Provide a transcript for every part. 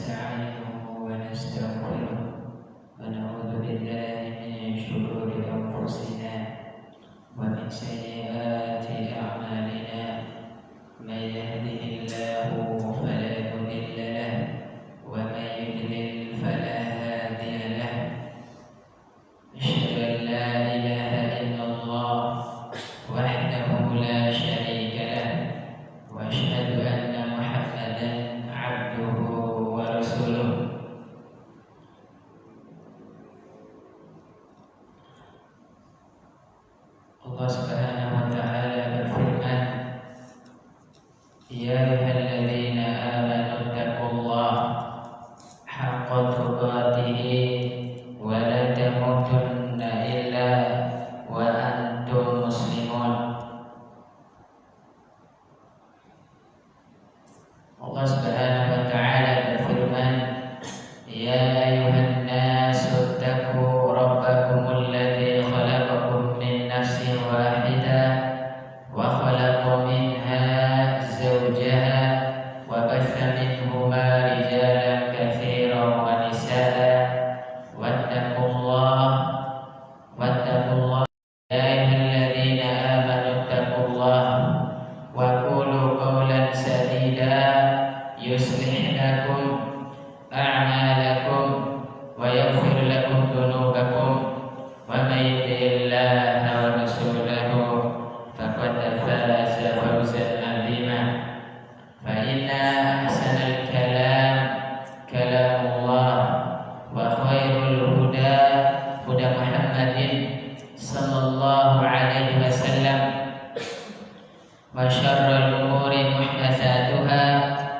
ونستعينه ونستغفره ونعوذ بالله من شرور أنفسنا ومن سيئات أعمالنا من يهده الله فلا مضل له ومن يضلل فلا هادي له أشهد أن لا إله إلا الله وحده لا شريك له وأشهد أن محمدا عبده ورسوله. Allah Subhanahu wa taala berfirman, Ya ayyuhalladzina amanu taqullaha haqqa tuqatih wa la tamutunna illa wa antum muslimun. Allah Subhanahu wa taala berfirman, Ya ayyuhan nasu taqu rabbakumul ladzi khalaqakum min nafsin wahidah wa khalaqa minha zawjaha wa batha minhuma rijalan katsiran wa nisaa wattaqullaha ya ayyuhalladzina amanu taqullaha wa qulu qawlan sadida yuslih lakum a'malakum wa yaghfir lakum dhunubakum wa may yuti'illaha wa rasulahu faqad faza fawzan 'azima. Fa inna ahsanal kalam kalamullah wa khairul huda huda Muhammadin sallallahu alaihi wasallam wa syarrul umuri muhdatsatuha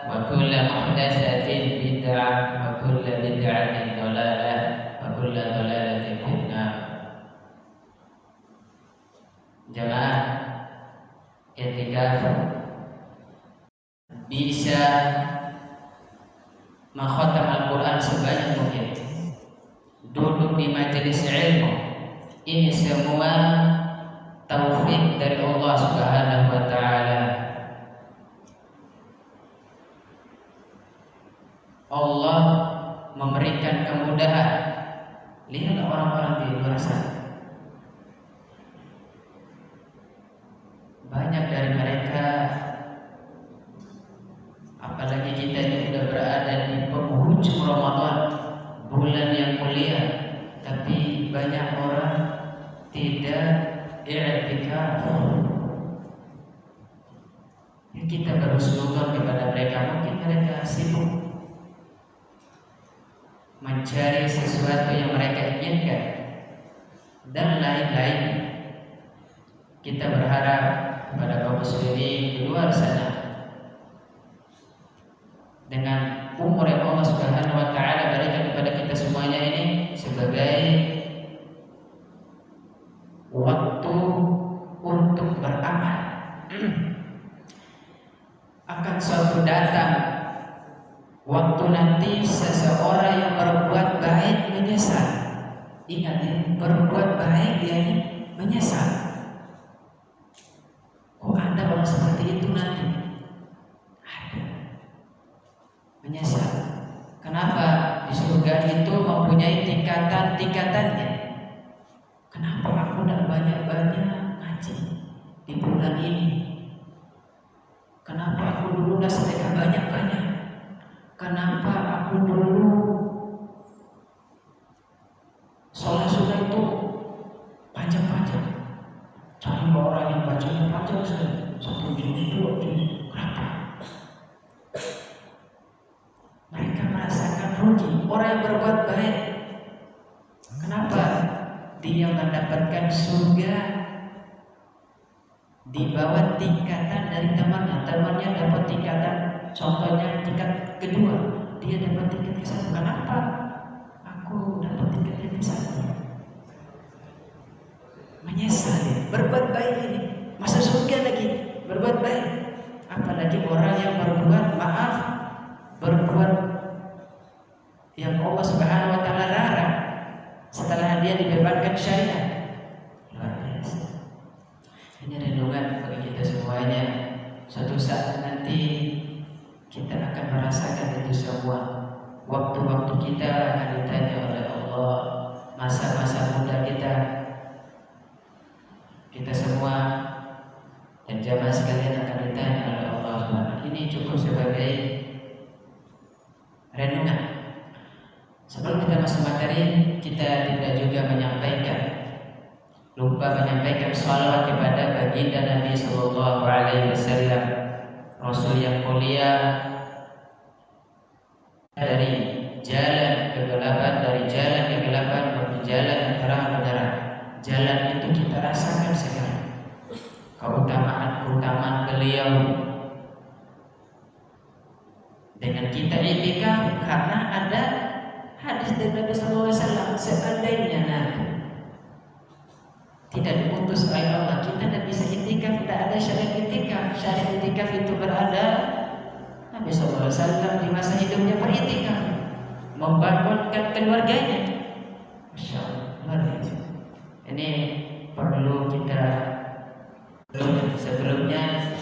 wa kullu muhdatsatin bid'ah wa kullu bid'atin dhalalah wa kullu dhalalatin finnar. Jamaah i'tikaf bisa mengkhatam Al-Quran sebanyak mungkin, duduk di majelis ilmu. Ini semua taufik dari Allah Subhanahu wa taala. Allah memberikan kemudahan. Lihat orang-orang di luar sana, banyak dari mereka, apalagi kita ini sudah berada di penghujung Ramadan, bulan yang mulia, tapi banyak orang tidak i'tikaf. Kita berhusnuzon kepada mereka, mungkin mereka sibuk mencari sesuatu yang mereka inginkan dan lain-lain. Kita berharap kepada kaum muslimin di luar sana, dengan umur yang Allah Subhanahu wa taala berikan kepada kita semuanya ini sebagai waktu untuk beramal. Akan suatu datang waktu nanti seseorang yang berbuat baik menyesal. Ingat ya, berbuat baik dia ini menyesal. Kok ada orang seperti itu nanti? Ada. Menyesal. Kenapa? Di surga itu mempunyai tingkatan-tingkatannya. Kenapa aku tidak banyak-banyak ngaji di bulan ini? Kenapa aku dulu tidak sedekah banyak-banyak? Kenapa aku dulu sholat sunnah itu panjang-panjang? Cari orang yang bacanya panjang sekali, 1 juz, 2 juz. Kenapa? Mereka merasakan rugi. Orang yang berbuat baik, kenapa? Dia mendapatkan surga di bawah tingkatan dari temannya. Temannya dapat tingkatan, contohnya tingkat kedua, dia dapat tingkat ke satu. Kenapa? Aku dapat tingkat ke satu. Menyesal ya. Berbuat baik ini, masa surga lagi berbuat baik. Apalagi orang yang berbuat maaf, berbuat yang Allah Subhanahu wa taala larang setelah dia dibebaskan syariat. Luar biasa. Ini renungan bagi kita semuanya. Suatu saat nanti kita akan merasakan itu semua. waktu-waktu kita akan ditanya oleh Allah, masa-masa muda kita semua dan jamaah sekalian akan ditanya oleh Allah. Ini cukup sebagai renungan. Sebelum kita masuk materi, kita tidak juga lupa menyampaikan shalawat kepada baginda Nabi Sallallahu Alaihi Wasallam, Rasul yang mulia, dari jalan kegelapan menuju jalan yang terang benderang. Jalan itu kita rasakan sekarang, keutamaan beliau. Dengan kita i'tikaf, karena ada hadis dari Nabi Sallallahu Alaihi Wasallam, seandainya Nabi tidak diutus oleh Allah, kita tidak bisa i'tikaf, tidak ada syariat i'tikaf. Syariat i'tikaf itu berada Nabi Sallallahu Alaihi Wasallam di masa hidupnya beriktikaf, membangunkan keluarganya. Masya Allah. Ini perlu kita sebelumnya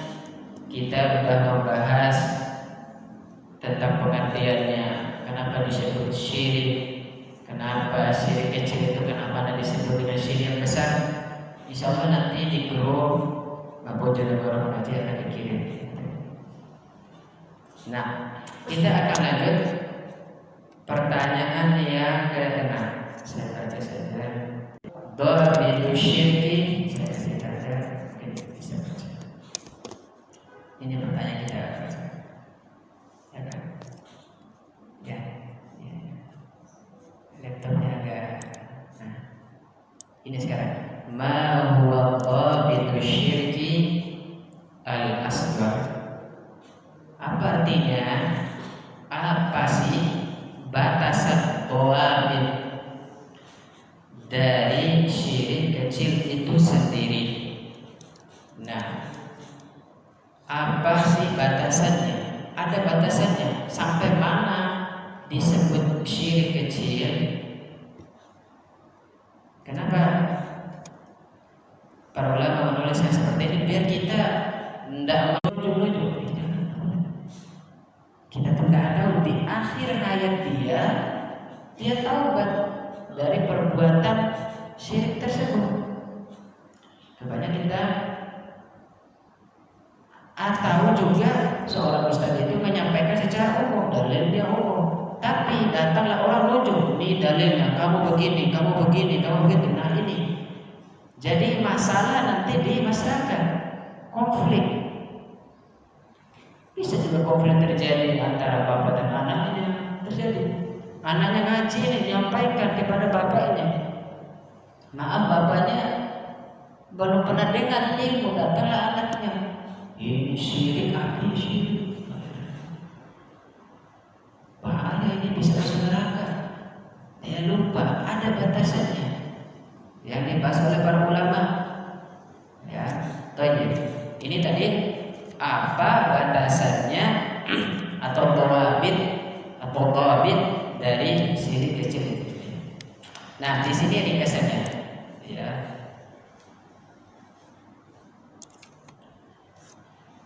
kita sudah membahas tentang pengertiannya. Kenapa disebut syirik? Kenapa syirik kecil itu kenapa disebut dengan syirik yang besar? Insya Allah nanti di grup Bapak Jawa nanti akan dikirim. Nah, kita akan lanjut pertanyaan yang ke-6. Saya baca saja. Dhabitu syirki. Saya baca. Bisa baca. Ini pertanyaan kita. Ya kan? Ya. Laptopnya agak. Nah, ini sekarang. Ma huwa dhabitu syirki al-asghar? Apa artinya? Apa sih batasan dhawabit dari syirik kecil itu sendiri? Nah, apa sih batasannya? Ada batasannya. Sampai mana disebut syirik kecil? Kenapa para ulama menulisnya seperti ini? Biar kita tidak menuju-nuju. Kita tidak tahu di akhir hayat dia taubat dari perbuatan syirik tersebut. Kebanyakan kita atau juga seorang ustaz itu menyampaikan secara umum, dalilnya umum, tapi datanglah orang nuju, ini dalilnya, kamu begini. Nah ini jadi masalah nanti di masyarakat, konflik. Bisa juga konflik terjadi antara bapak dan anaknya terjadi. Anaknya ngaji ini menyampaikan kepada bapaknya, maaf bapaknya belum pernah dengar ilmu, datanglah anaknya, ini syirik, syirik. Bahaya ini bisa masuk neraka. Dia lupa ada batasannya yang dibahas oleh para ulama. Ya, tanya. Ini tadi apa batasannya atau dhawabit dari syirik kecil itu. Nah, di sini ringkasannya, ya.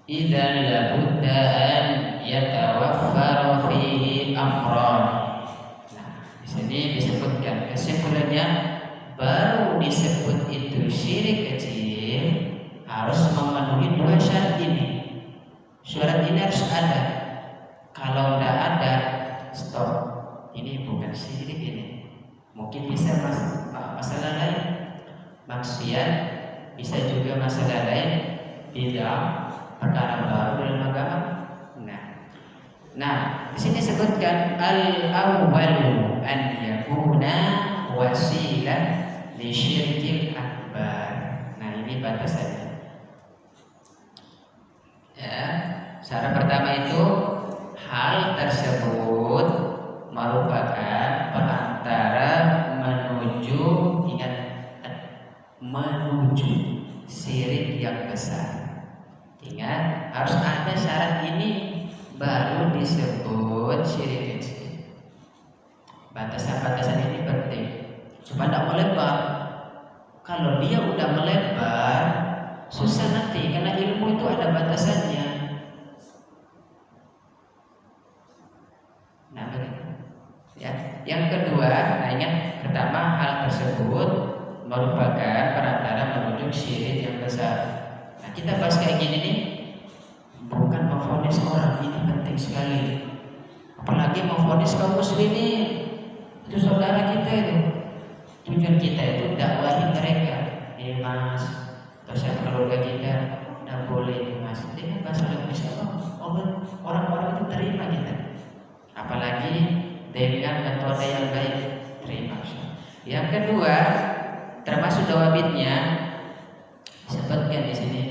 Idzan la budda an yatawaffara fihi amran. Nah, di sini disebutkan kesimpulannya, baru disebut itu syirik kecil harus memenuhi dua syarat ini. Syarat ini harus ada. Kalau tidak ada, stop. Ini bukan syirik ini. Mungkin bisa masalah lain, maksiat, bisa juga masalah lain, bid'ah, perkara baru dalam agama. Nah, di sini sebutkan al-awwalu an yakuna wasilah li syirkil akbar. Nah, ini batasannya. Ya, syarat pertama itu hal tersebut merupakan perantara menuju syirik yang besar. Ingat, harus ada syarat ini baru disebut syirik kecil. Batasan-batasan ini penting supaya tidak melebar. Kalau dia udah melebar, susah nanti, karena ilmu itu ada batasannya. Nah, Yang kedua, nah ingat pertama hal tersebut merupakan perantara menuju syirik yang besar. Nah, kita bahas kayak gini nih, bukan memvonis orang, ini penting sekali. Apalagi memvonis kaum muslimin, itu saudara kita itu. Tujuan kita itu dakwahi mereka. Mas, atau siapa keluarga kita, tidak boleh mas. Dengan bahasa Indonesia, orang-orang itu terima kita. Apalagi dengan metode yang baik, terima. Yang kedua, termasuk dawabitnya, sebutkan di sini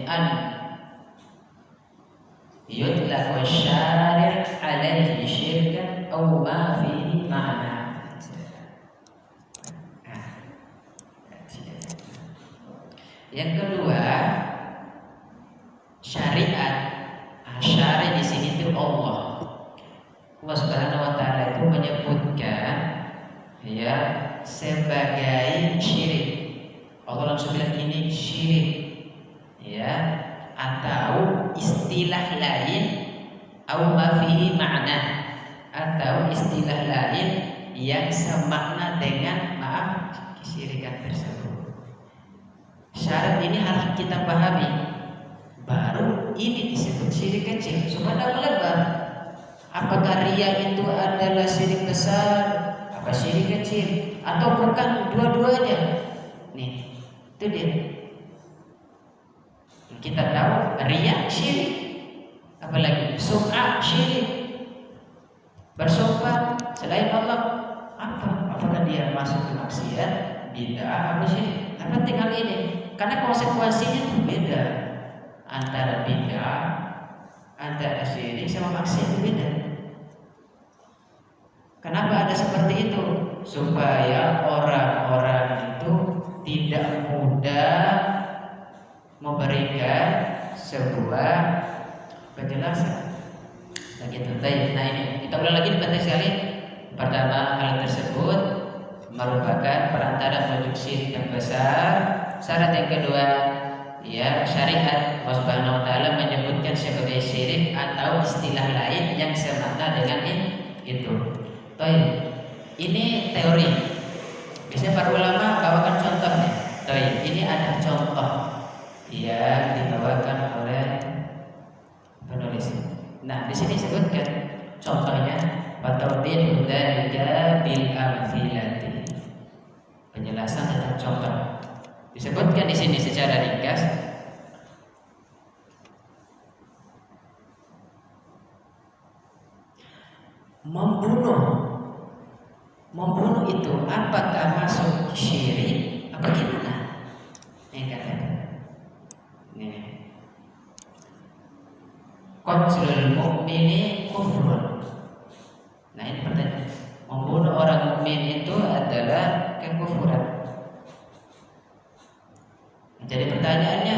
yutlaq wasyari' alaihi syirkan aw ma fihi ma'na. Yang kedua, syariat. Syari' di sini itu Allah. Allah Subhanahu wa taala itu menyebutkan ya sebagai syirik. Allah langsung bilang ini syirik. Ya, atau istilah lain au ma fihi ma'na, atau istilah lain yang semakna dengan kesyirikan tersebut. Syarat ini harus kita pahami, baru ini disebut syirik kecil. Supaya melebar, apakah riya itu adalah syirik besar, apa syirik kecil, atau bukan dua-duanya. Nih, itu dia. Kita tahu riya syirik, apalagi sum'ah syirik, bersumpah selain Allah, apakah dia masuk ke maksiat, bid'ah, apa syirik? Yang penting hal ini, karena konsekuensinya itu beda antara bid'ah, antara syirik sama maksiat itu beda. Kenapa ada seperti itu? Supaya orang-orang itu tidak mudah memberikan sebuah penjelasan. Begitu. Nah ini kita ulang lagi penting sekali. Pertama, hal tersebut merupakan perantara menuju syirik yang besar. Syarat yang kedua, ya syariat Allah Subhanahu wa taala menyebutkan sebagai syirik atau istilah lain yang semakna dengan itu. Baik. Ini teori. Biasanya para ulama bawakan contohnya. Baik, ini ada contoh yang dibawakan oleh penulis. Nah, di sini sebutkan contohnya fatawdih dzalika bil amthilati. Penjelasan tentang contoh. Disebutkan di sini secara ringkas. Membunuh itu apakah masuk syirik apa gimana? Ini kata. Qatlul mu'mini kufrun. Nah ini pertanyaan. Membunuh orang mukmin itu adalah kekufuran. Jadi pertanyaannya,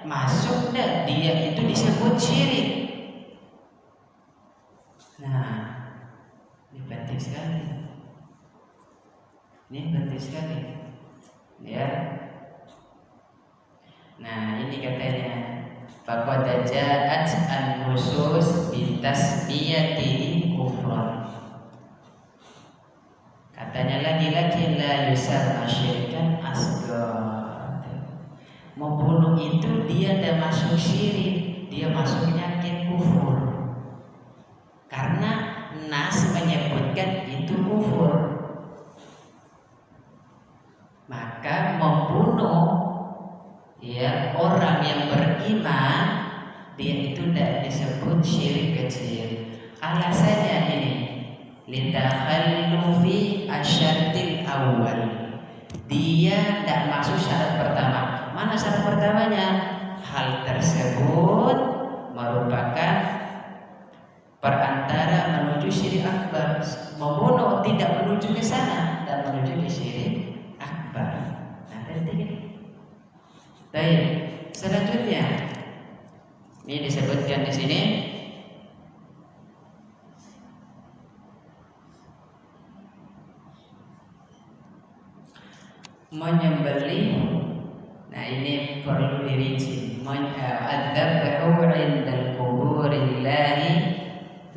masuk enggak dia itu disebut syirik? Nah, ini penting sekali. Ini penting sekali. Ya. Nah, ini katanya faqad ja'at an-nusus bitasmiyatihi kufran. Katanya lagi-lagi la yusamma syirkan asghar. Membunuh itu dia tidak masuk syirik, dia masuknya ke kufur. Karena nas menyebutkan itu kufur. Maka membunuh ya orang yang beriman dia itu tidak disebut syirik kecil. Alasannya ini litakhallufi asyartil awal. Dia tidak masuk syarat pertama. Mana syarat pertamanya? Hal tersebut merupakan perantara menuju syirik akbar. Membunuh tidak menuju ke sana dan menuju ke syirik akbar. Nah, penting ini. Baik, selanjutnya ini disebutkan di sini menyembelih. Nah ini perlu dirinci. Adzabhu 'indal quburillahi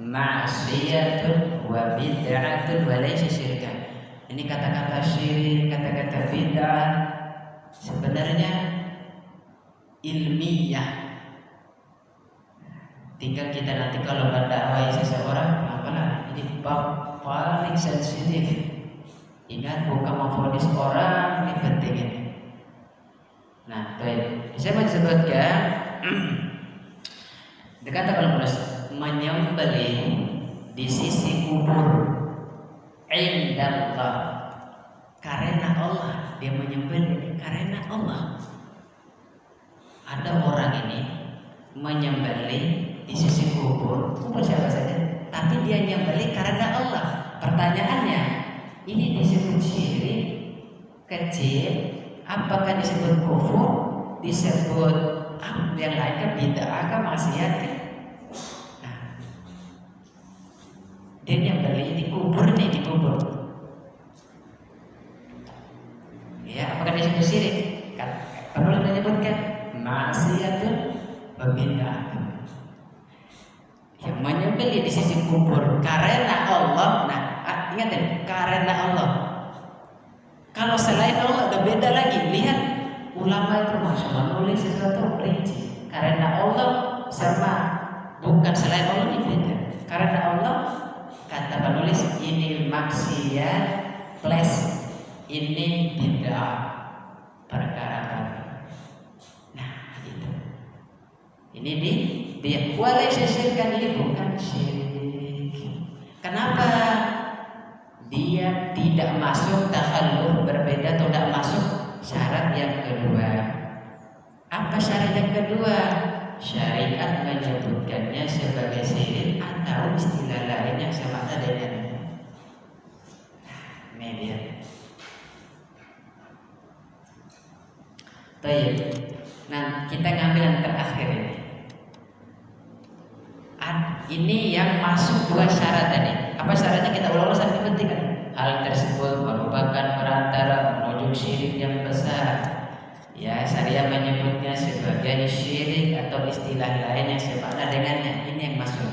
ma'siyatun wa bid'atun wa laysa syirkan. Ini kata-kata syirik, kata-kata bid'ah sebenarnya ilmiah. Tinggal kita nanti kalau mendakwai seseorang, apalah ini bab paling sensitif. Ingat, bukan memfonis orang, ini penting ini. Nah, baik. Saya mau sebutkan dikatakan oleh menyembelih di sisi kubur indallah, karena Allah. Dia menyembelih karena Allah. Ada orang ini menyembelih di sisi kubur siapa saja, tapi dia menyembelih karena Allah. Pertanyaannya, ini disebut syirik kecil, apakah disebut kufur, disebut yang lain kan bid'ah, kan maksiat? Nah, dia nyembelih di kubur nih, di kubur. Ya, apakah disebut syirik? Kalau menyebutkan maksiatun wa bid'ah. Yang menyembelih di sisi kubur karena Allah. Nah, ingat ya, karena Allah. Kalau selain Allah udah beda lagi. Lihat ulama itu masya Allah nulis sesuatu rinci. Karena Allah sama bukan selain Allah ini beda. Karena Allah kata penulis ini maksiat plus ini bid'ah perkara. Nah itu. Ini dia walaysa syirkan, ini bukan syirik. Kenapa? Dia tidak masuk takhalluf, berbeda atau tidak masuk syarat yang kedua. Apa syarat yang kedua? Syariat menyebutkannya sebagai syirik atau istilah lain yang sama dengannya. Ini dia. Baik. Nah, kita ngambil yang terakhir ini. Ini yang masuk dua syarat tadi. Apa syaratnya kita ulang sangat penting kan? Hal tersebut merupakan perantara menuju syirik yang besar. Ya, syariat menyebutnya sebagai syirik atau istilah lain yang semakna dengannya. Ini yang masuk.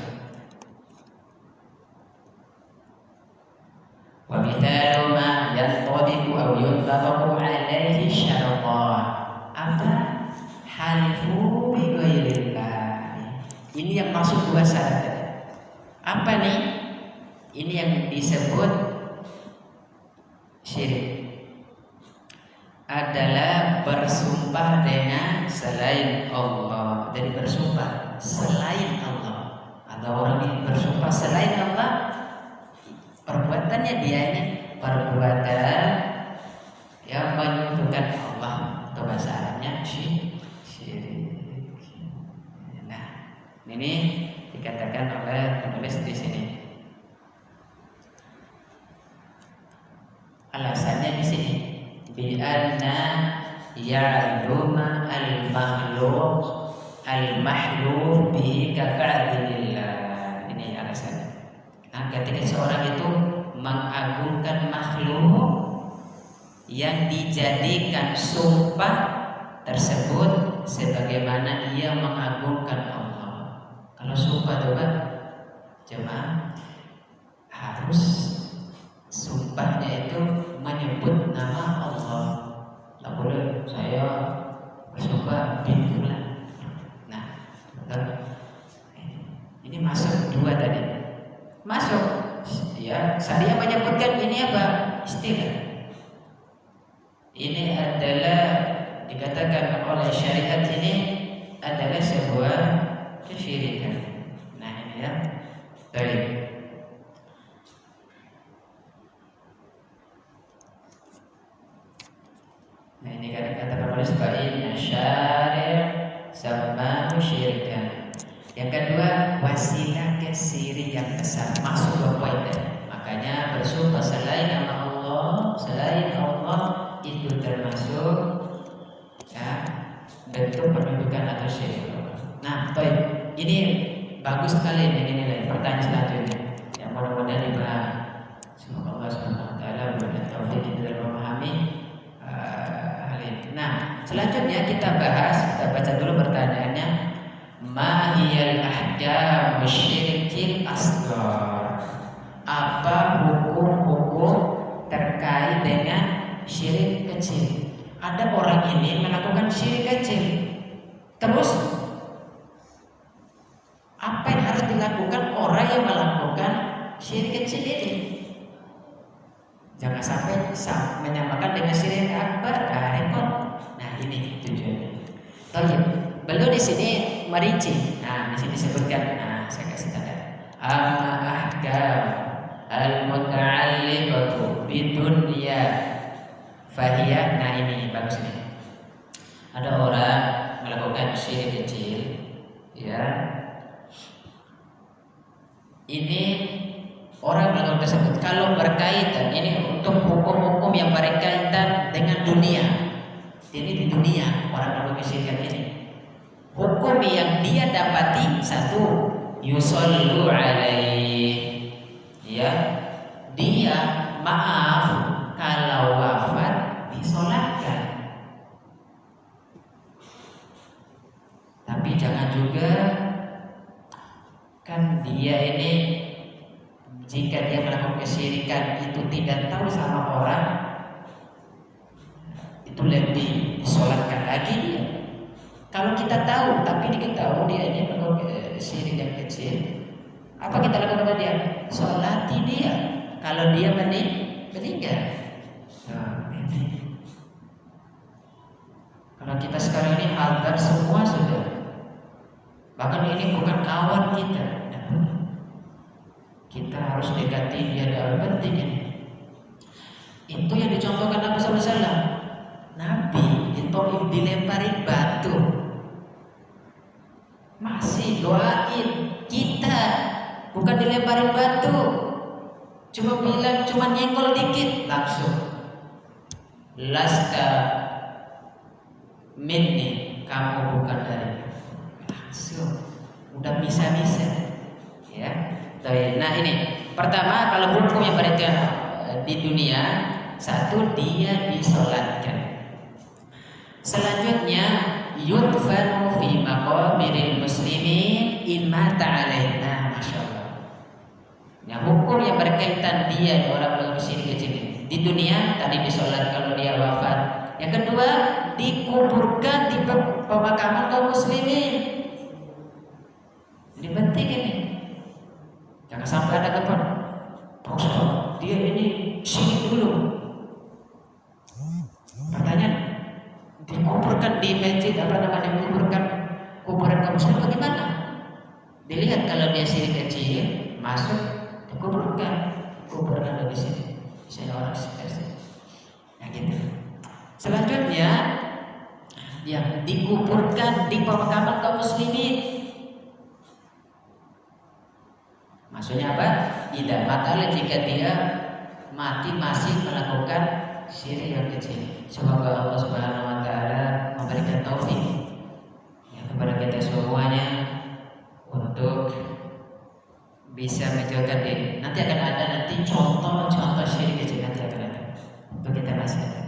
Wa mithalu ma yanqadiku aw yuntabaqu alaihi syaratan. Apa? Halifu bi ghairillah. Ini yang masuk dua syarat. Apa nih? Ini yang disebut syirik. Adalah bersumpah dengan selain Allah. Jadi bersumpah selain Allah. Ada orang yang bersumpah selain Allah, perbuatannya dia ini perbuatan yang menyebutkan Allah, atau bahasa Arabnya syirik. Nah, ini dikatakan oleh penulis di sini. Alasannya di sini, bi'anna ya'luma al-mahluf bihi ka'adilillah. Ini alasannya. Nah, ketika seorang itu mengagungkan makhluk yang dijadikan sumpah tersebut sebagaimana ia mengagungkan Allah. Kalau sumpah coba jemaah harus sumpahnya itu menyebut nama Allah. Tak boleh saya bersumpah bin fulan. Nah, ini masuk dua tadi. Masuk. Ya, saya menyebutkan ini apa? Istilah. Ini adalah dikatakan oleh syariat ini adalah sebuah kesyirikan. Nah, ini ya. Baik. Nah, ini kata penulis ba'inna syari' sama syirikan. Yang kedua, wasilah ke syirik yang besar. Masuk dua poin tadi. Makanya bersumpah selain nama Allah, selain Allah itu termasuk ya, bentuk penunjukan atau syirik. Nah, baik. Ini bagus sekali ini nilai. Pertanyaan selanjutnya yang mudah-mudahan dibahas. Semoga Allah SWT memberikan taufik dalam memahami hal ini. Nah, selanjutnya kita bahas. Kita baca dulu pertanyaannya. Ma hiyal ahkamu syirkil asghar? Apa hukum-hukum terkait dengan syirik kecil. Ada orang ini melakukan syirik kecil, terus apa yang harus dilakukan orang yang melakukan syirik kecil ini? Jangan sampai menyamakan dengan syirik akbar, repot. Nah ini tujuannya. Oke, beliau di sini merinci. Nah di sini disebutkan. Nah saya kasih tanda. Ahkam al-muta'alliqatu bidunya fahiyah. Nah ini bagus nih. Ada orang melakukan syirik kecil, ya. Ini orang melakukan tersebut kalau berkaitan ini untuk hukum-hukum yang berkaitan dengan dunia. Ini di dunia orang melakukan syirik ini. Hukum yang dia dapati satu, yusallu alaihi. Ya, dia maaf kalau wafat disolatkan. Tapi jangan juga kan dia ini jika dia melakukan kesyirikan itu tidak tahu sama orang, itu lebih disolatkan lagi dia. Kalau kita tahu tapi diketahui dia ini melakukan syirik yang kecil, apa kita lakukan pada dia? Solati dia. Kalau dia meninggal. Nah, ini. Kalau kita sekarang ini hadar semua sudah. Bahkan ini bukan kawan kita. Kita harus dekati dia dalam penting ini. Itu yang dicontohkan Nabi SAW. Nabi di Taif dilemparin batu, masih doain kita. Bukan dilemparin batu, cuma bilang, cuma nyenggol dikit, langsung lasta minni, kamu bukan dari, langsung udah bisa-bisa, ya. Nah ini pertama, kalau hukum yang berada di dunia, satu dia disolatkan. Selanjutnya yudfanu fi maqabiril muslimin in mata alaina. Masya Allah. Nah, hukum yang berkaitan dia orang melakukan syirik kecil di dunia tadi disolat kalau dia wafat. Yang kedua dikuburkan di pemakaman kaum muslimin. Ini penting ini. Jangan sampai ada kapan, Pak Ustaz, dia ini syirik dulu. Pertanyaan, dikuburkan di masjid apa namanya, dikuburkan kuburan kaum muslimin bagaimana? Dilihat kalau dia syirik kecil masuk dikuburkan di sini. Saya orang seperti nah gitu. Selanjutnya yang dikuburkan di pemakaman kaum muslimin. Maksudnya apa? Tidak matalah jika dia mati masih melakukan syirik yang kecil. Semoga Allah Subhanahu wa taala memberikan taufik ya kepada kita semuanya untuk bisa menjauhkan diri. Nanti akan ada contoh syirik kecil nanti akan ada. Untuk kita masih ada.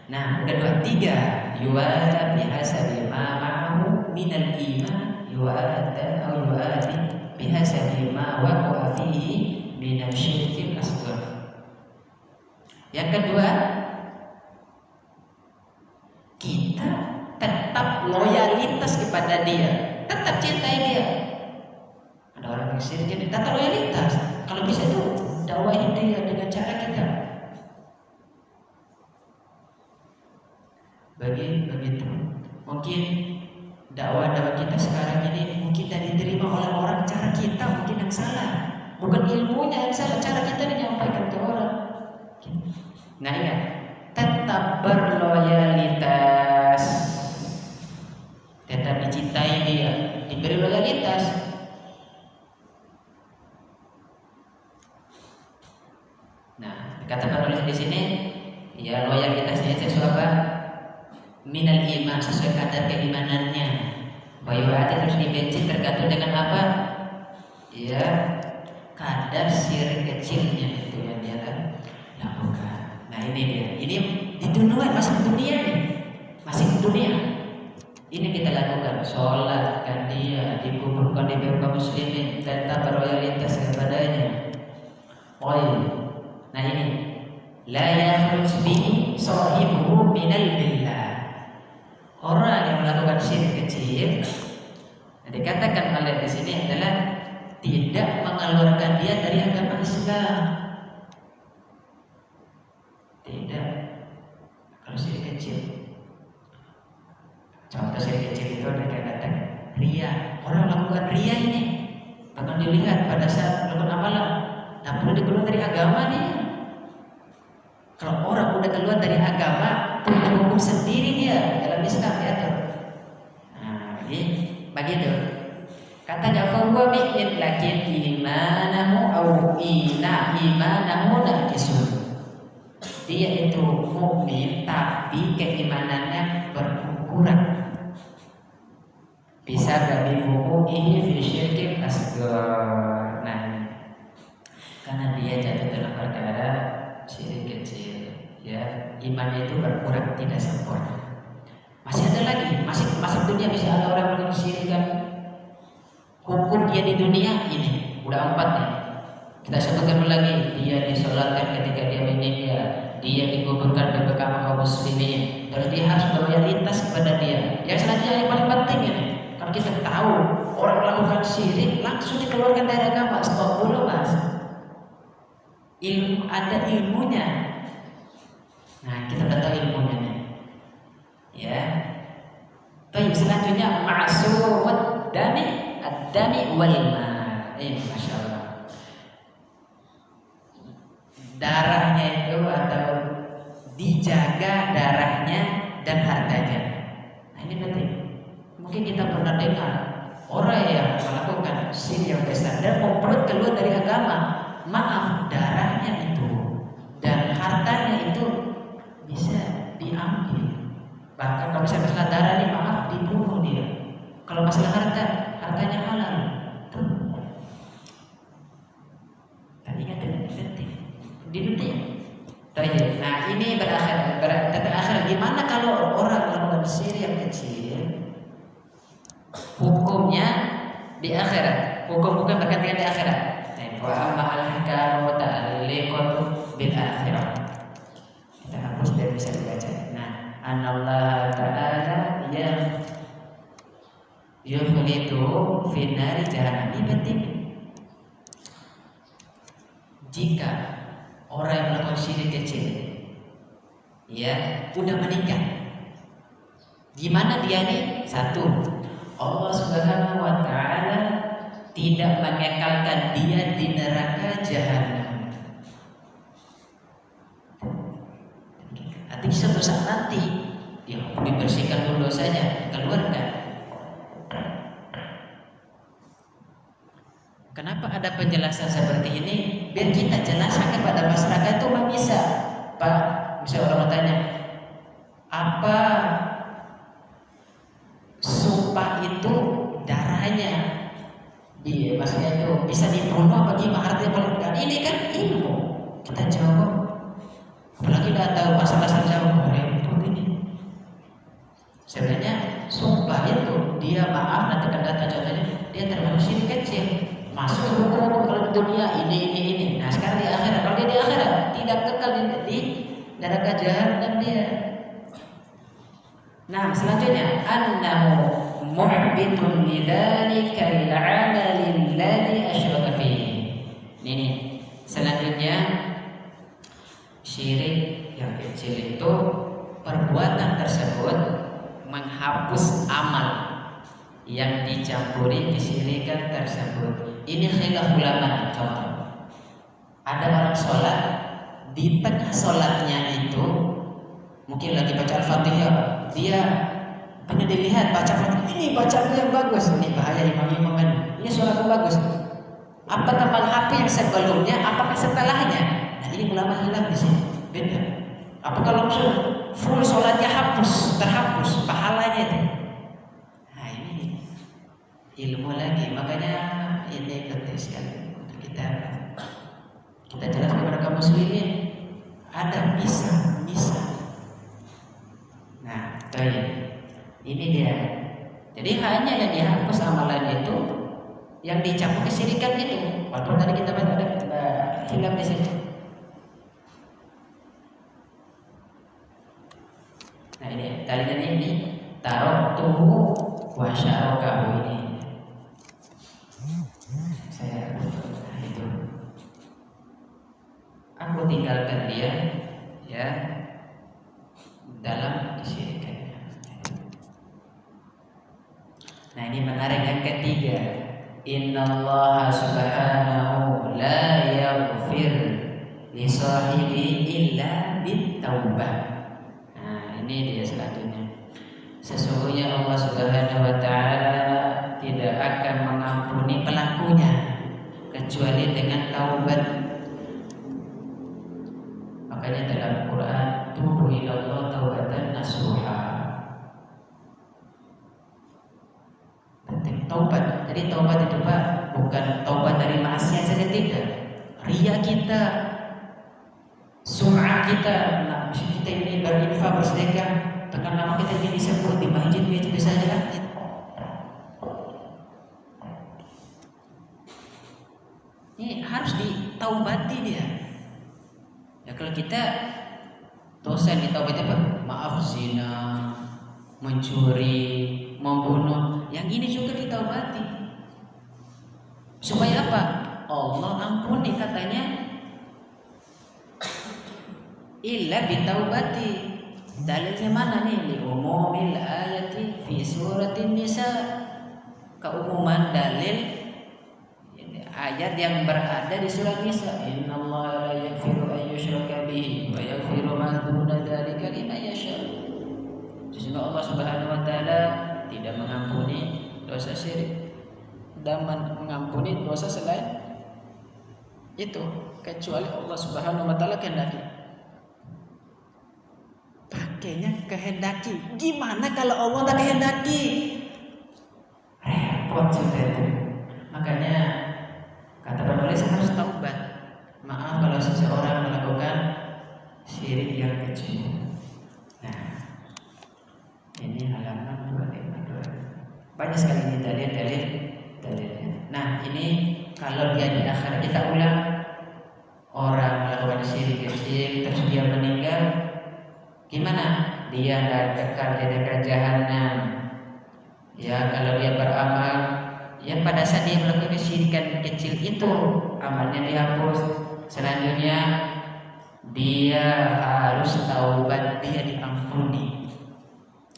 Nah, kedua, tiga, yu'ad bihasabi ma ma'ahu minal iman yu'ad atau yu'ad bihasabi ma waqa'a fihi minal syirkil asghar. Yang kedua, kita tetap loyalitas kepada dia, tetap cintai dia. Ada orang yang syirik jadi tetap loyalitas. Kalau bisa itu dakwahin dia dengan cara kita. Begitu. Mungkin dakwah kita sekarang ini mungkin tidak diterima oleh orang, cara kita mungkin yang salah. Bukan ilmunya yang salah, cara kita menyampaikan ke orang. Nah ingat, tetap berloyalitas, tetap dicintai dia, diberi loyalitas. Nah, dikatakan oleh di sini, ya loyalitasnya itu apa? Minal iman, sesuai kadar keimanannya. Bayuati harus dibenci tergantung dengan apa? Ya, kadar syirik kecilnya itu yang dia lakukan. Nah ini dia, ini di dunia, masih di dunia nih, masih di dunia. Ini kita lakukan, sholatkan dia, dikuburkan di kaum muslimin, tetap berloyalitas kepadanya. Nah ini la yakhruj bihi sahibuhu minal millah. Orang yang melakukan syirik kecil dikatakan oleh di sini adalah tidak mengeluarkan dia dari agama Islam. Tidak. Kalau syirik kecil, contoh syirik kecil itu ada kata ria. Orang melakukan ria ini akan dilihat pada saat melakukan amalan, tak perlu dikeluar dari agama dia. Kalau orang udah keluar dari agama, punya hukum sendiri dia dalam Islam ya tuh. Nah, ini begitu. Katanya fahuwa bi'in lakin imanahu au imanahu naqisun. Dia itu mukmin tapi keimanannya berkurang. Bisa dari buku ini fi syirkin asghar. Nah, karena dia jatuh dalam perkara syirik kecil, ya imannya itu berkurang, tidak sempurna. Masih ada lagi, masih dunia bisa ada orang yang syirikan. Hukum dia di dunia ini udah 4 nih. Kita sebutkan lagi, dia disolatkan ketika dia meninggal, dia digugurkan BPK kaum muslimin, terus dia harus berloyalitas kepada dia. Yang selanjutnya yang paling penting ini, kalau kita tahu orang melakukan syirik langsung dikeluarkan dari agama. Stop dulu mas. Ada ilmunya. Nah kita udah tahu ilmunya nih. Ya. Baik, selanjutnya ma'suwat dami wal ma'. Masya Allah. Darahnya itu atau dijaga darahnya dan hartanya. Nah ini penting. Mungkin kita pernah dengar orang yang melakukan syirik yang besar dan memperoleh keluar dari agama. Maaf, darahnya itu dan hartanya itu bisa diambil. Bahkan kalau misalnya masalah darah ini, maaf, dibunuh dia. Kalau masalah hartanya halal. Tuh. Tadi ingat ini penting di dunia. Nah ini terakhir gimana kalau orang melakukan syirik yang kecil? Hukumnya di akhirat. Hukum-hukum bergantian di akhirat. Wa amma al-ahkamu muta'alliqatu bil akhirah. Kita hapus biar bisa dibaca. Nah, anallahu ta'ala yukhlidu fi nari jahannam. Ini penting. Jika orang yang melakukan syirik kecil, ya, udah meninggal, gimana dia nih? Satu, Allah Subhanahu wa ta'ala tidak mengekalkan dia di neraka jahanam. Artinya suatu saat nanti dia dibersihkan dulu dosanya, keluarkan. Kenapa ada penjelasan seperti ini? Biar kita jelaskan kepada masyarakat itu bisa. Pak, misalnya orang bertanya, apa sumpah itu darahnya? Iya, maksudnya itu bisa dibunuh apa gimana? Artinya paling benar. Ini kan ilmu. Kita jawab. Apalagi tidak tahu asal-asal jawab repot ini. Sebenarnya sumpah itu dia maaf nanti akan datang contohnya dia termasuk syirik kecil. Masuk hukum kalau di dunia ini. Nah sekarang di akhirat, kalau dia di akhirat tidak kekal di neraka jahanam dia. Nah selanjutnya annahu muhbitun lidzalika al-'amali alladhi asyraka fihi. Ini selanjutnya syirik yang kecil itu perbuatan tersebut menghapus amal yang dicampuri kesyirikan tersebut. Ini khilaf ulama. Contoh, ada orang sholat di tengah sholatnya itu mungkin lagi baca Al-Fatihah, dia hanya dilihat baca Fatihah, ini bacaanku yang bagus, ini bahaya imam-imam ini suaraku bagus. Apakah menghapus yang sebelumnya, apakah setelahnya? Nah ini ulama hilang di sini, beda. Apakah langsung full sholatnya terhapus pahalanya itu? Nah ini ilmu lagi, makanya ini penting sekali untuk kita jelaskan kepada kaum muslimin. Ada bisa. Nah, ini dia. Jadi hanya yang dihapus amalan itu yang dicampur kesyirikan itu. Walaupun tadi kita baca ada hilaf di sini. Nah ini tadi ini tarok tuh wasyarakahu ini. Saya itu. Aku tinggalkan dia ya dalam kesyirikannya. Nah ini menarik yang ketiga. Innallaha subhanahu la yaghfir li sahibi illa bit-taubah. Nah ini dia selanjutnya. Sesungguhnya Allah subhanahu wa ta'ala tidak akan mengampuni pelakunya kecuali dengan taubat. Makanya dalam Quran tubu ilallah taubatan nasuha. Penting taubat. Jadi taubat itu Pak bukan taubat dari maksiat saja, tidak. Ria kita, sum'ah kita, nah, kita ini berinfak bersedekah, dengan nama kita ingin disebut di masjid saja. Ini harus ditaubati dia. Ya kalau kita dosa ditaubati apa? Maaf zina, mencuri, membunuh, yang ini juga ditaubati. Supaya apa? Allah ampuni katanya. Illa bitaubati. Dalilnya mana nih? Li umumil ayati fi suratin nisa. Keumuman dalil ayat yang berada di surat Nisa. Innallaha la yaghfiru an yushraka bihi wa yaghfiru ma duna dzalika liman yasha. Sesungguhnya Allah Subhanahu wa taala tidak mengampuni dosa syirik dan mengampuni dosa selain itu kecuali Allah Subhanahu wa taala kehendaki. Pakainya kehendaki. Gimana kalau Allah tak kehendaki? Repot sudah itu. Makanya kata penulis harus taubat. Maaf kalau seseorang melakukan syirik yang kecil. Nah, ini halaman 252. Banyak sekali ini dalilnya. Nah, ini kalau dia di akhirat kita ulang, orang melakukan syirik kecil terus dia meninggal, gimana? Dia akan kekal di neraka jahanam. Ya, kalau dia beramal, ya pada saat dia melakukan kesyirikan kecil itu amalnya dihapus. Selanjutnya dia harus taubat, dia diampuni.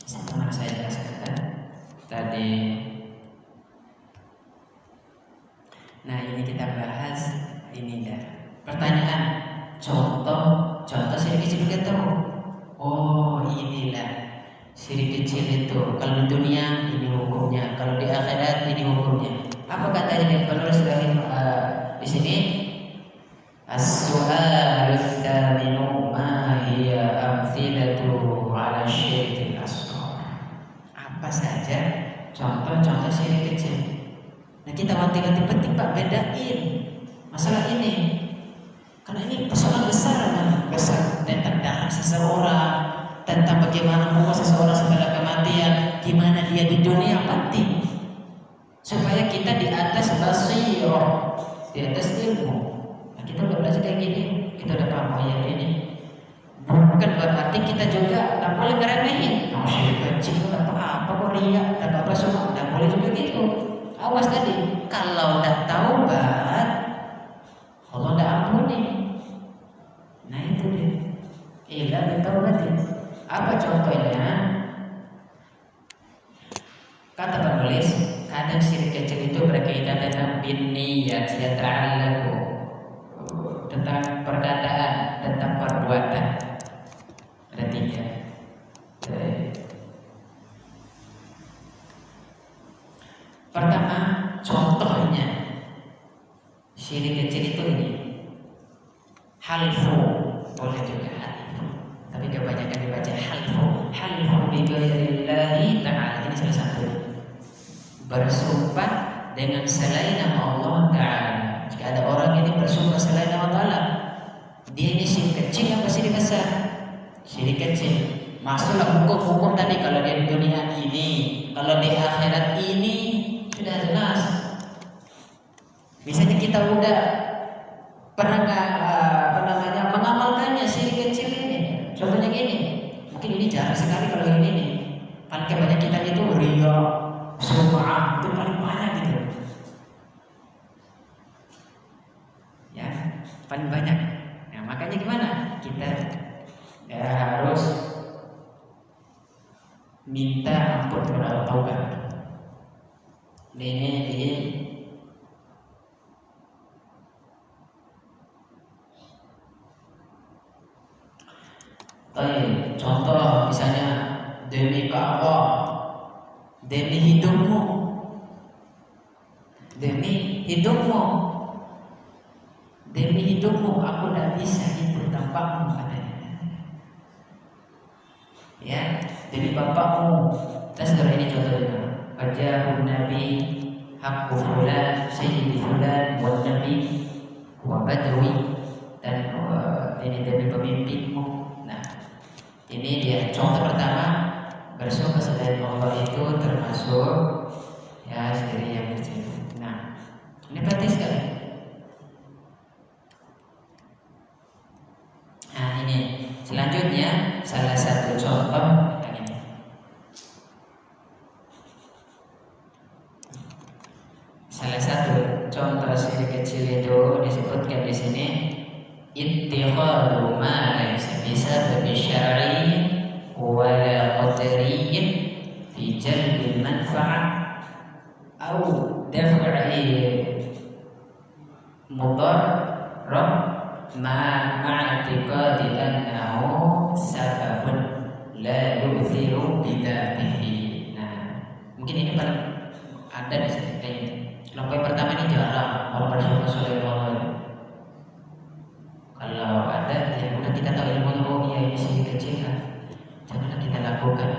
Sama saya jelaskan tadi. Nah ini kita bahas ini dah. Pertanyaan, contoh syirik kecil kita tahu. Oh inilah syirik kecil itu. Kalau di dunia ini hukumnya, kalau di akhirat ini hukumnya. Apa katanya di penulis di sini? As-su'alus tsaminu ma hiya amthilatu 'ala syirkil asghar. Apa saja contoh-contoh syirik kecil? Nah kita wanti-wanti penting Pak bedain masalah ini. Karena ini persoalan besar besar tentang darah seseorang, tentang bagaimana hukum seseorang setelah kematian, gimana dia di dunia penting. Supaya kita di atas basirah, di atas ilmu. Nah, kita udah belajar kayak gini, kita udah paham ayat ini. Bukan berarti kita juga tak boleh ngeremehin. Oh, syirik kecil, tak apa kok riya, tak apa semua, tak boleh juga gitu. Awas tadi, kalau tak taubat, Allah tak ampuni. Nah itu dia. Illa bitaubatin. Apa contohnya? Kata penulis, kadang syirik kecil itu berkaitan dengan binniyat yata'allaqu, tentang perkataan, tentang perbuatan. Ada 3. Pertama, contohnya syirik kecil itu ini halfu, boleh juga halfu, tapi kebanyakan dibaca halfu bi ghairillahi ta'ala. Ini salah satu, bersumpah dengan selain nama Allah Ta'ala. Jika ada orang ini bersumpah selain nama Ta'ala, dia ini syirik kecil apa syirik besar? Syirik kecil. Masuklah hukum-hukum tadi. Kalau dia di dunia ini, kalau di akhirat ini, sudah jelas. Misalnya kita udah pernah mengamalkannya syirik kecil ini. Contohnya gini, mungkin mungkin ini jarang sekali kalau ini nih. Paling banyak kita itu riya, sum'ah, itu paling banyak gitu. Ya, paling banyak. Nah, makanya gimana? Kita harus minta ampun kepada Allah. Ini contoh misalnya demi Ka'bah, demi hidupmu, aku tidak bisa hidup tanpamu katanya. Ya, demi bapakmu. Dan setelah ini contohnya, wajahun Nabi, hakku fulan, sayyidi fulan, wa Nabi, wa badwi, dan ini demi pemimpinmu. Nah, ini dia contoh pertama, bersumpah selain Allah itu termasuk ya sendiri yang kecil. Nah, ini penting sekali. Nah, ini selanjutnya salah satu contoh yang ini. Salah satu contoh syirik kecil itu disebutkan di sini, ittikhadhu ma laysa bisababi syar'i wala qadariyyin fi jalbil manfa'ah aw daf'i mudarrah ma'atiqadi annahu sababun la yu'thiru bidatihi. Nah, mungkin ini paling ada di sini kayaknya. Kelompok pertama ini jarang orang bersyukur soleh Allah. Kalau ada ya udah kita tahu ilmunya, oh iya ini syirik kecil kan, janganlah kita lakukan.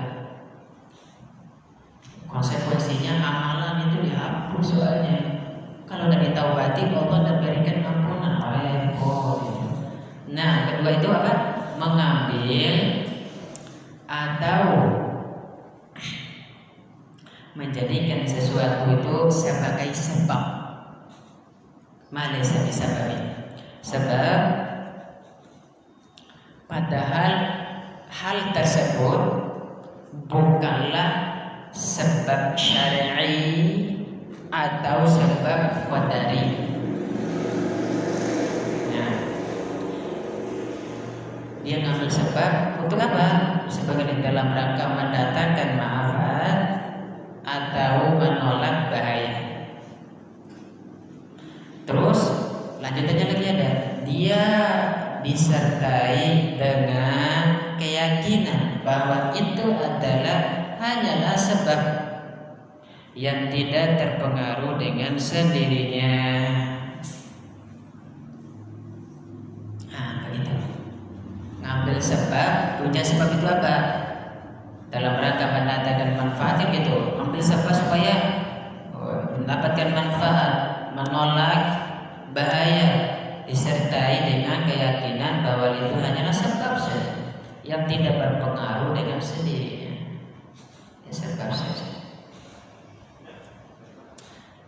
Konsekuensinya amalan itu dihapus soalnya. Kalau tidak ditaubati Allah tidak berikan ampunan. Nah, kedua itu apa? Mengambil atau menjadikan sesuatu itu sebagai sebab. Malaysia bisa bagi sebab, padahal hal tersebut bukanlah sebab syar'i atau sebab qadari. Nah, dia ngambil sebab untuk apa? Sebagai dalam rangka mendatangkan manfaat atau menolak bahaya. Terus lanjutannya lagi ada, dia disertai dengan keyakinan bahwa itu adalah hanyalah sebab yang tidak terpengaruh dengan sendirinya. Nah, begitu. Ngambil sebab, punya sebab itu apa? Dalam rangka mendatangkan manfaat gitu. Ambil sebab supaya mendapatkan manfaat, menolak bahaya, disertai dengan keyakinan bahwa itu hanyalah sebab saja yang tidak berpengaruh dengan sendirinya. Ya, sebab saja.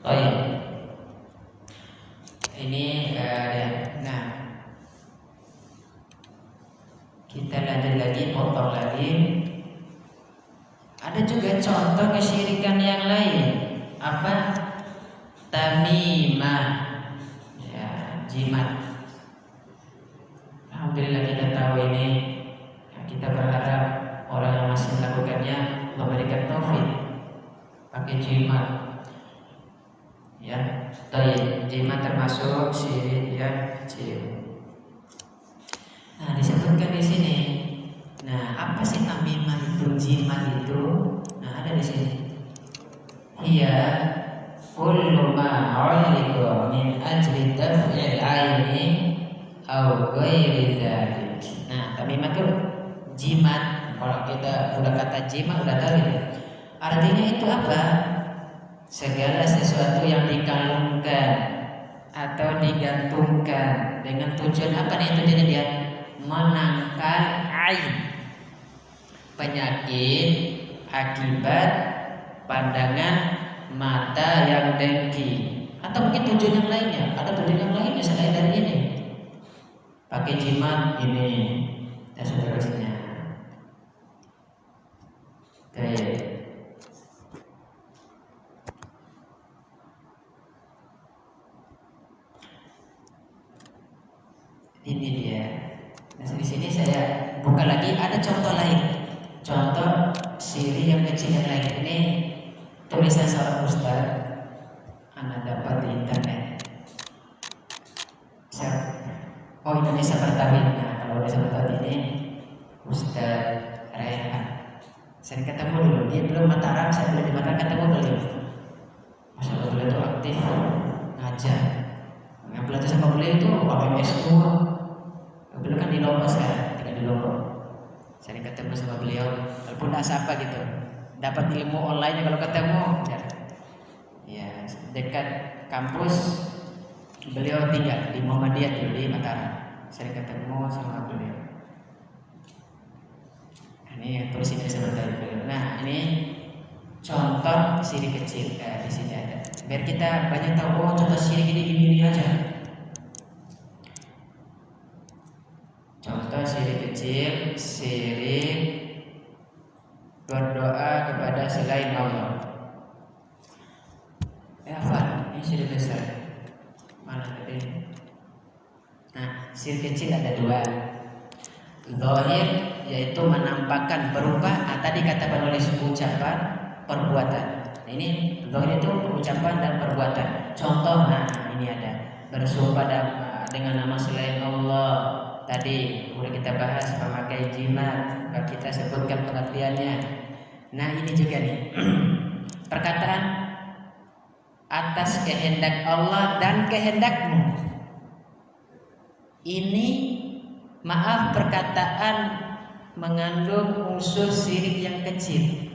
Baik. Ini nah, kita lanjut lagi, potong lagi. Ada juga contoh kesyirikan yang lain. Apa? Tamimah, ya, jimat. Alhamdulillah kita tahu ini. Ya, kita berharap orang yang masih melakukannya memberikan taufik pakai jimat. Ya, jimat termasuk syirik yang kecil. Nah, disebutkan di sini. Nah, apa sih tamimah itu, jimat itu? Nah, ada di sini. Iya, kullu ma 'ulika min ajli daf'il 'aini aw ghairi dzalik. Nah, tamimah itu jimat. Kalau kita udah kata jimat udah tahu ya. Artinya itu apa? Segala sesuatu yang dikalungkan atau digantungkan dengan tujuan apa nih tujuannya dia? Menangkal ain, penyakit akibat pandangan mata yang dengki, atau mungkin tujuan yang lainnya. Ada tujuan yang lainnya selain dari ini. Pakai jimat ini dan seterusnya. contoh lain. Contoh syirik yang kecil yang lain. Ini tulisan seorang ustaz, Anda dapat di internet. Oh, Indonesia Bertawin. Nah, kalau Indonesia Bertawin ini Ustaz Raihan. Saya ketemu dulu, dia belum Mataram, saya belum di Mataram, ketemu beliau. Masya Allah, beliau itu aktif ngajar. Yang belajar sama beliau itu APMS 2. Beliau kan di Lombok sekarang, tinggal di Lombok. Saya ketemu sama beliau, walaupun tidak sapa gitu. Dapat ilmu online kalau ketemu, ya dekat kampus. Beliau tinggal di Muhammadiyah dulu di Mataram. Saya ketemu sama beliau. Ini tulis ini sebentar beliau. Nah, ini contoh syirik kecil. Di sini ada. Biar kita banyak tahu, oh contoh syirik ini aja. Contoh syirik kecil, syirik berdoa kepada selain Allah. Apa? Ini syirik besar. Mana tadi? Nah, syirik kecil ada dua. Zahir yaitu menampakkan berupa tadi kata penulis ucapan, perbuatan. Nah, ini zahir itu ucapan dan perbuatan. Contoh, nah ini ada bersumpah dengan nama selain Allah. Tadi udah kita bahas memakai jimat, kita sebutkan pengertiannya. Nah, ini juga nih perkataan atas kehendak Allah dan kehendakmu. Ini maaf perkataan mengandung unsur syirik yang kecil.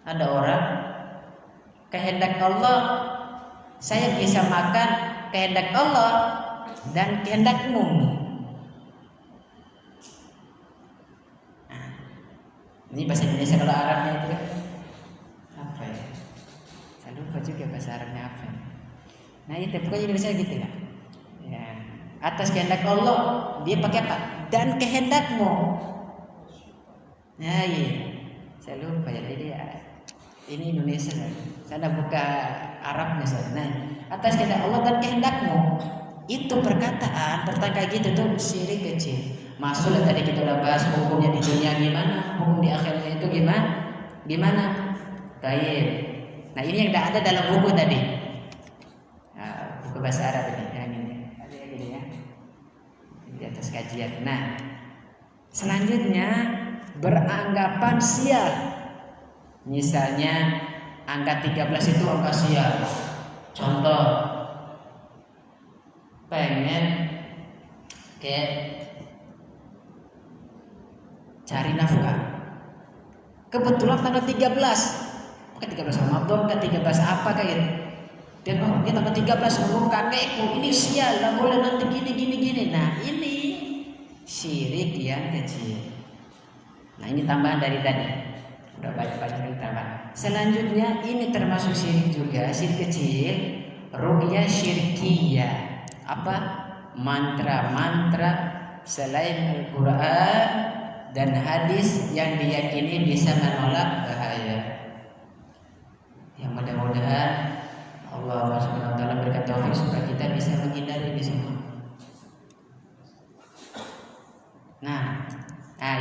Ada orang kehendak Allah, saya bisa makan kehendak Allah dan kehendakmu. Nah, ini bahasa Indonesia, kalau Arabnya itu apa ya? Saya lupa juga bahasa Arabnya apa. Nah itu pokoknya Indonesia gitu ya. Ya. Atas kehendak Allah dia pakai apa? Dan kehendakmu. Nah iya, saya lupa ya. Jadi ini Indonesia. Saya buka Arabnya saya. Nah, atas kehendak Allah dan kehendakmu. Itu perkataan kayak gitu tuh syirik kecil. Masuklah tadi kita udah bahas hukumnya di dunia gimana, hukum di akhiratnya itu gimana. Baik. Nah ini yang tidak ada dalam buku tadi. Nah, buku bahasa Arab ini. Yang ini. Ada yang ini ya. Di atas kajian. Nah, selanjutnya beranggapan sial. Misalnya angka 13 itu angka sial. Contoh, pengen kayak cari nafkah. Kebetulan tanggal 13. Ke 13 Ramadan, ke 13 apa kayak gitu. Dan dia tanggal 13 kakekku ini sial, nggak boleh nanti gini. Nah ini syirik yang kecil. Nah ini tambahan dari tadi. Udah banyak tambahan. Selanjutnya ini termasuk syirik juga, syirik kecil, ruqyah syirkiyah. Apa? Mantra-mantra selain Al-Quran dan hadis yang diyakini bisa menolak bahaya. Yang mudah-mudahan Allah Subhanahu wa taala berikan taufik supaya kita bisa menghindari ini semua. Nah,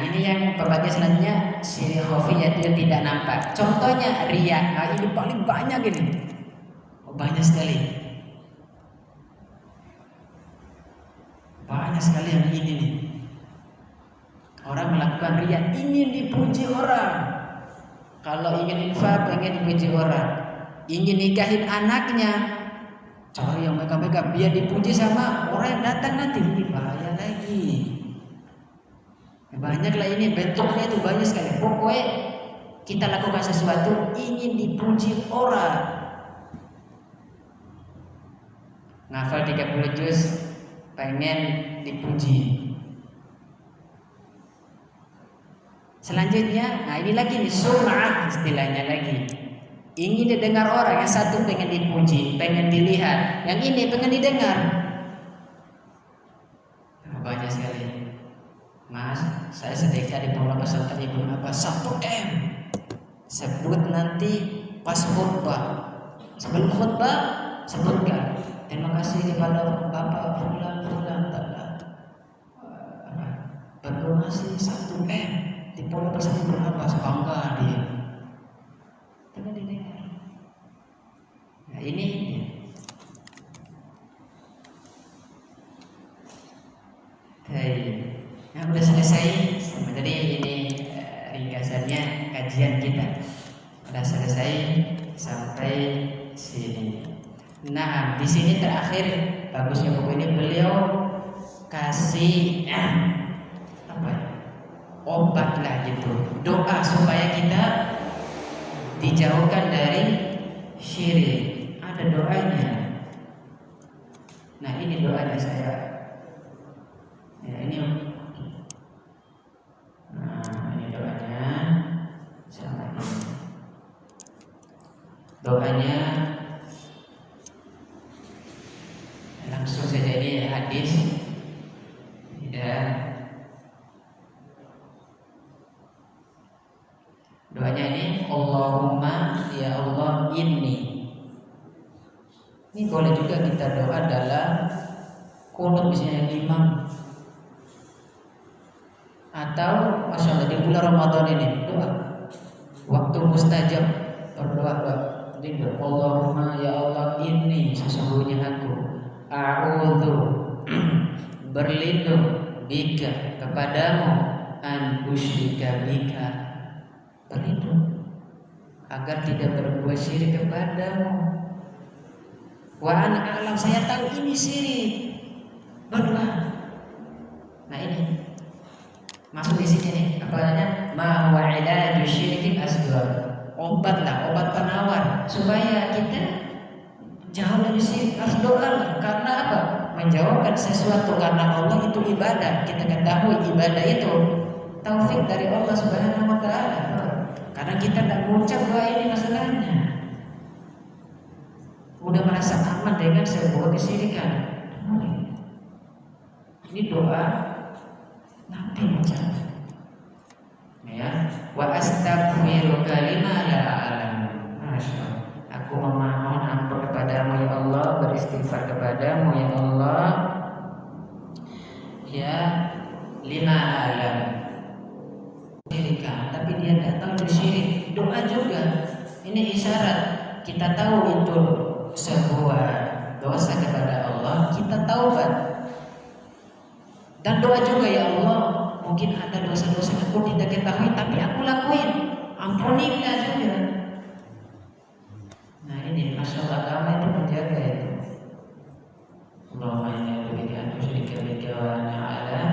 ini yang pembagian selanjutnya syirik khafiyah yang tidak nampak. Contohnya riya. Nah, ini paling banyak ini. Banyak sekali. Banyak sekali yang ini nih. Orang melakukan riya ingin dipuji orang. Kalau ingin infak, pengen dipuji orang. Ingin nikahin anaknya, cari yang megah-megah biar dipuji sama orang yang datang nanti. Ini bahaya lagi. Banyaklah ini bentuknya itu banyak sekali. Pokoknya kita lakukan sesuatu ingin dipuji orang. Ngafal 30 juz pengen dipuji. Selanjutnya, nah ini lagi nih sum'ah istilahnya lagi. Ingin didengar orang, yang satu pengen dipuji, pengen dilihat, yang ini pengen didengar. Nah, banyak sekali. Mas, saya sedekah di pondok pesantren Ibu apa 1 M. Sebut nanti pas khutbah. Sebelum khutbah sebutkan. Terima kasih kepada Bapak fulan Baru masih 1 M di pondok pesantren berapa sebangga dia. Tidak didengar. Nah ini yang sudah selesai. Jadi ini ringkasannya kajian kita sudah selesai sampai sini. Nah di sini terakhir bagusnya buku ini beliau kasih obat lah gitu, doa supaya kita dijauhkan dari syirik. Ada doanya. Nah ini doanya saya. Ya ini. Nah ini doanya. Sama ini. Doanya langsung saja, ini hadis. Ya. Doanya ini Allahumma ya Allah inni. Ini boleh juga kita doa dalam kunut misalnya imam, atau masya Allah di bulan Ramadan ini doa waktu mustajab berdoa. Jadi Allahumma ya Allah inni, sesungguhnya aku a'udzu berlindung bika kepadamu an usyrika bika, berlindung agar tidak berbuat syirik kepadamu. Wa ana a'lam, saya tahu ini syirik. Berdoa. Nah ini masuk di sini nih, apa namanya? Ma huwa ilaju syirkin asghar. Obat lah, obat penawar supaya kita jauh dari syirik. Harus doa. Karena apa? Menjauhkan sesuatu, karena Allah itu ibadah. Kita ketahui ibadah itu taufik dari Allah Subhanahu wa taala. Karena kita tidak mengucap doa ini masalahnya. Udah merasa aman dengan sebuah kesyirikan. Ini doa Nabi macam. Ya, wa astaghfiruka lima la a'lam. Masyaallah. Aku memohon ampun kepadamu ya Allah, beristighfar kepadamu ya Allah. Ya, lima alam. Syirikan, tapi dia tidak tahu itu syirik. Doa juga. Ini isyarat kita tahu itu sebuah dosa kepada Allah, kita taubat. Dan doa juga ya Allah, mungkin ada dosa-dosa yang aku tidak ketahui tapi aku lakuin, ampunilah juga. Nah ini masalah agama itu menjaga itu. Allahumma inni a'udzubika an usyrika bika wa ana a'lam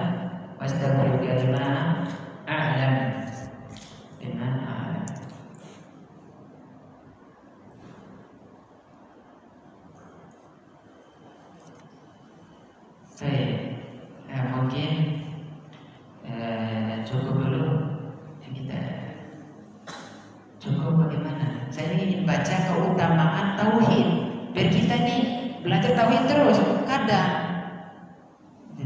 wa astaghfiruka lima a'lam. Lima a'lam. Baik. Mungkin cukup dulu. Kita cukup bagaimana? Saya ingin baca keutamaan tauhid biar kita nih belajar tauhid terus. Kadang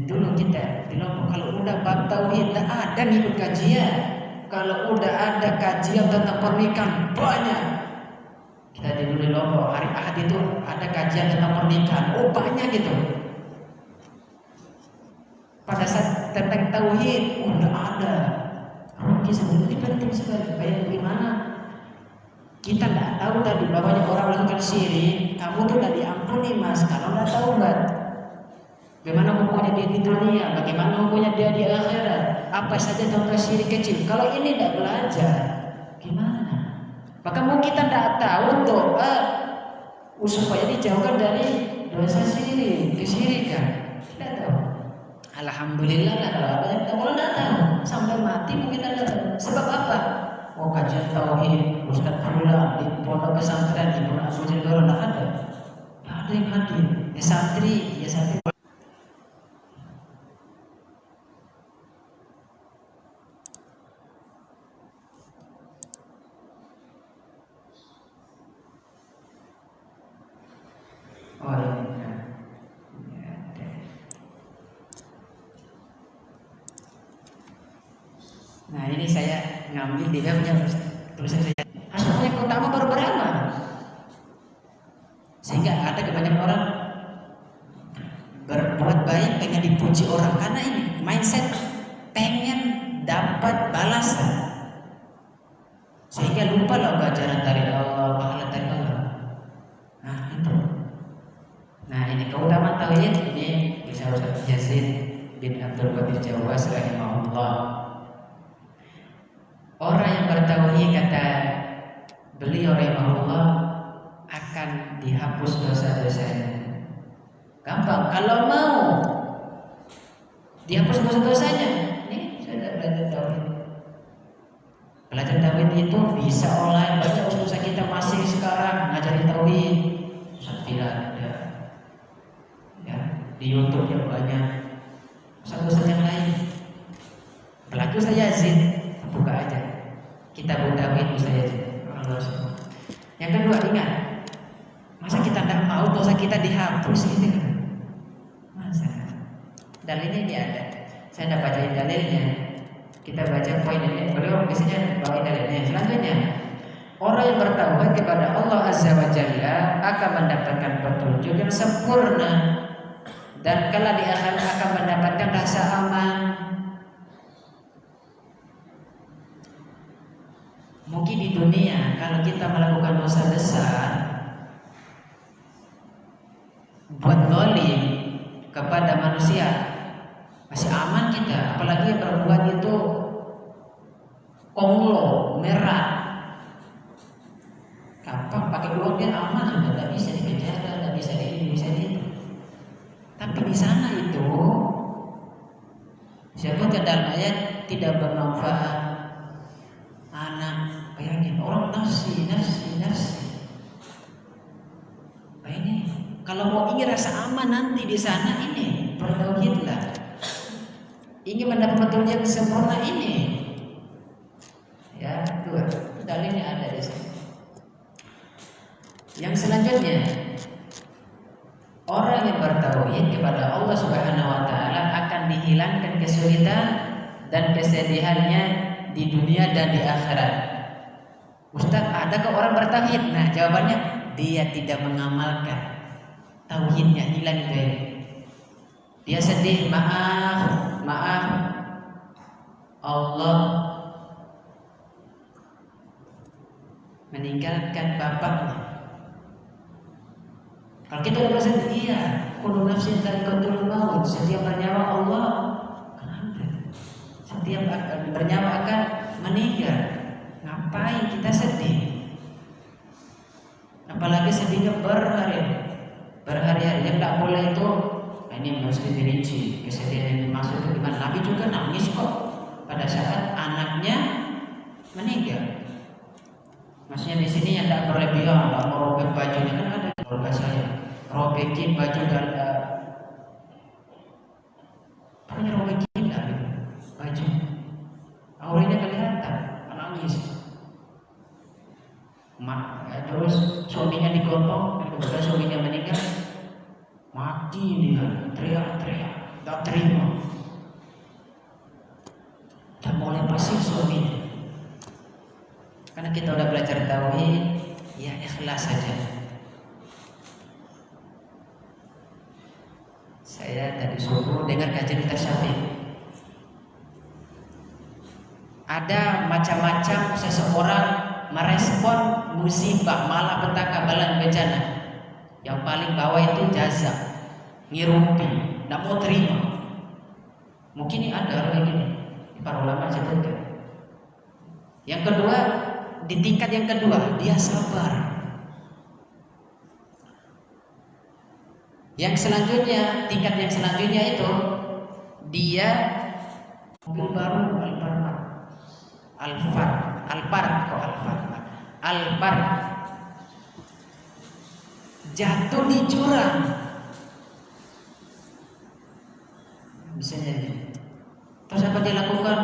dulu kita di Lombok kalau udah bab tauhid tak ada ngikut kajian. Kalau udah ada kajian tentang pernikahan banyak. Kita dulu di Lombok hari Ahad itu ada kajian tentang pernikahan. Oh banyak gitu. Pada saat tentang tauhid udah ada. Kisah ini penting sekali. Kayak bagaimana kita nggak tahu tadi bahwa orang melakukan syirik, kamu tuh udah diampuni mas. Kalau nggak tahu nggak, bagaimana hukumnya dia di dunia, bagaimana hukumnya dia di akhirat, apa saja contoh syirik kecil. Kalau ini nggak belajar, gimana? Maka mau kita nggak tahu doa supaya dijauhkan dari dosa syirik, kesyirikan. Tidak tahu. Alhamdulillah lah kalau ada yang tahu. Kalau tidak tahu sampai mati mungkin ada tahu. Sebab apa? Mau kajian tauhid Ustaz Fulan di pondok pesantren di Pondok Abu Jendoro tidak ada. Tidak ada yang hadir. Ya santri. Oh iya. Nah ini saya ngambil di webnya tulisan saya. Asal yang utama baru beramal. Sehingga ada kebanyakan orang berbuat baik pengen dipuji orang karena ini mindset pengen dapat balasan, sehingga lupa lah ajaran dari Allah, pahala dari Allah. Nah itu. Nah ini keutamaan tauhid ini bisa Ustaz Yazid bin Abdul Qadir Jawas rahimahullah. Orang yang bertauhid, kata beliau rahimahullah, akan dihapus dosa-dosanya. Gampang kalau mau dihapus dosa-dosanya. Nih saya belajar tauhid. Belajar tauhid itu bisa online, banyak ustaz kita masih sekarang ngajarin tauhid. Tidak ada. Ya, di YouTube yang banyak. Ustaz-ustaz yang lain. Apalagi Ustaz Yazid, buka aja. Kitab tauhid Ustaz Yazid. Yang kedua, ingat, masa kita tidak mau dosa kita dihapus gitu kan? Masa? Dalilnya ini ada. Saya tidak bacain dalilnya. Kita baca poin ini. Beliau biasanya bawain dalilnya. Selanjutnya, orang yang bertauhid kepada Allah Azza wa Jalla akan mendapatkan petunjuk yang sempurna, dan kala di akhirat akan mendapatkan rasa aman. Mungkin di dunia kalau kita melakukan dosa besar, buat zalim kepada manusia, masih aman kita. Apalagi yang berbuat itu konglo, merah, gampang pakai uang dia aman sudah, tidak bisa dikejar, tidak bisa ini, bisa itu. Tapi di sana itu disebutkan dalam ayat tidak bermanfaat. Anak, bayangin orang nafsi. Ini kalau mau ingin rasa aman nanti di sana, ini bertauhidlah. Ingin mendapat petunjuk yang sempurna ini. Ya, dua. Dalilnya ada di sini. Yang selanjutnya, orang yang bertauhid kepada Allah Subhanahu wa taala akan dihilangkan kesulitan dan kesedihannya di dunia dan di akhirat. Ustaz, adakah orang bertauhid? Nah, jawabannya dia tidak mengamalkan tauhidnya, hilang itu. Dia sedih, maaf Allah meninggalkan bapaknya. Kalau kita udah bersedih, iya, kullu nafsin dha'iqatul maut, setiap bernyawa Allah kenapa? Setiap bernyawa akan meninggal. Ngapain kita sedih? Apalagi sedihnya berhari-hari. Yang tidak boleh itu, ini mesti dirinci kesedihan yang dimaksud itu gimana. Nabi juga nangis kok pada saat anaknya meninggal. Maksudnya di sini yang tidak berlebihan, tidak merobek bajunya, kan ada keluarga saya robekin baju dan punya robekin baju, auranya kelihatan, menangis. Terus suaminya digotong, kemudian suaminya meninggal, mati dia, teriak-teriak, tak terima, tak mau lepasin suaminya. Karena kita udah belajar tauhid, ya ikhlas saja. Saya tadi subuh dengar kajian tasawuf. Ada macam-macam seseorang merespon musibah, malapetaka, bala bencana. Yang paling bawah itu jaza, ngirumpi, tidak mau terima. Mungkin ini ada orang ini, para ulama sebutkan. Yang kedua, di tingkat yang kedua dia sabar. Yang selanjutnya, tingkat yang selanjutnya itu dia mobil baru Alphard jatuh di jurang, misalnya. Terus apa dia lakukan?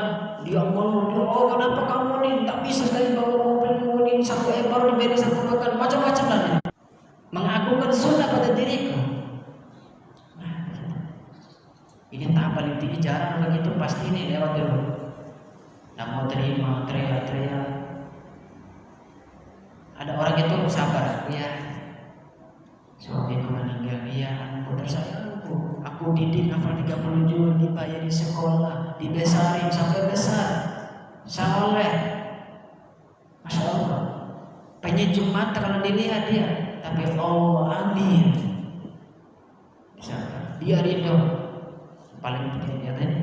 Dia ngomong, oh kenapa kamu nih tak bisa sekali bawa mobil ini, satu ekor diberi satu makan, macam-macam lah. Mengagungkan sunnah pada diriku. Ini tahapan intinya jarang begitu, pasti ini lewat dulu. Tak mau terima, teriak-teriak. Ada orang itu sabar, ya. Suamiku meninggal, ya anakku tersayangku, aku aku didik hafal 30 juz, dibayar di sekolah, dibesarin sampai besar, soleh, masya Allah. Pengen Jumat kalau dilihat dia, tapi Allah ambil, dia ridho. Paling penting ya tadi.